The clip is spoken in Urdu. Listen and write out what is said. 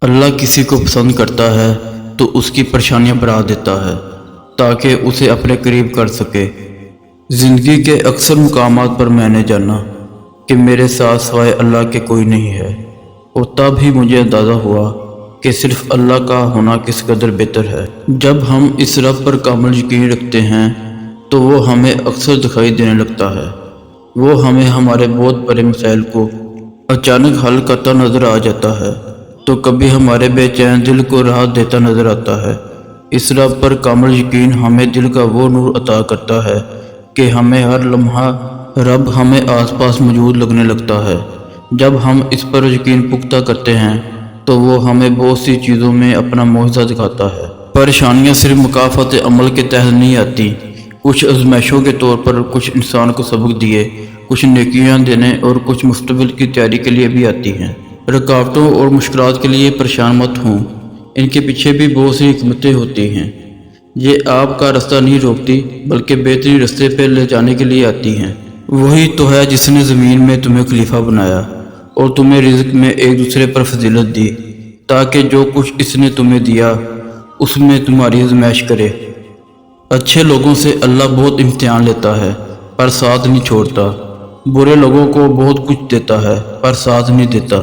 اللہ کسی کو پسند کرتا ہے تو اس کی پریشانیاں بڑھا دیتا ہے تاکہ اسے اپنے قریب کر سکے۔ زندگی کے اکثر مقامات پر میں نے جانا کہ میرے ساتھ سوائے اللہ کے کوئی نہیں ہے، اور تب ہی مجھے اندازہ ہوا کہ صرف اللہ کا ہونا کس قدر بہتر ہے۔ جب ہم اس رب پر کامل یقین رکھتے ہیں تو وہ ہمیں اکثر دکھائی دینے لگتا ہے۔ وہ ہمیں ہمارے بہت بڑے مسائل کو اچانک حل کرتا نظر آ جاتا ہے، تو کبھی ہمارے بے چین دل کو راحت دیتا نظر آتا ہے۔ اس رب پر کامل یقین ہمیں دل کا وہ نور عطا کرتا ہے کہ ہمیں ہر لمحہ رب ہمیں آس پاس موجود لگنے لگتا ہے۔ جب ہم اس پر یقین پختہ کرتے ہیں تو وہ ہمیں بہت سی چیزوں میں اپنا معجزہ دکھاتا ہے۔ پریشانیاں صرف مکافات عمل کے تحت نہیں آتی، کچھ آزمائشوں کے طور پر کچھ انسان کو سبق دیے، کچھ نیکیاں دینے اور کچھ مستقبل کی تیاری کے لیے بھی آتی ہیں۔ رکاوٹوں اور مشکلات کے لیے پریشان مت ہوں، ان کے پیچھے بھی بہت سی حکمتیں ہوتی ہیں۔ یہ آپ کا راستہ نہیں روکتی بلکہ بہترین راستے پہ لے جانے کے لیے آتی ہیں۔ وہی تو ہے جس نے زمین میں تمہیں خلیفہ بنایا اور تمہیں رزق میں ایک دوسرے پر فضیلت دی، تاکہ جو کچھ اس نے تمہیں دیا اس میں تمہاری آزمائش کرے۔ اچھے لوگوں سے اللہ بہت امتحان لیتا ہے پر ساتھ نہیں چھوڑتا، برے لوگوں کو بہت کچھ دیتا ہے پر ساتھ نہیں دیتا۔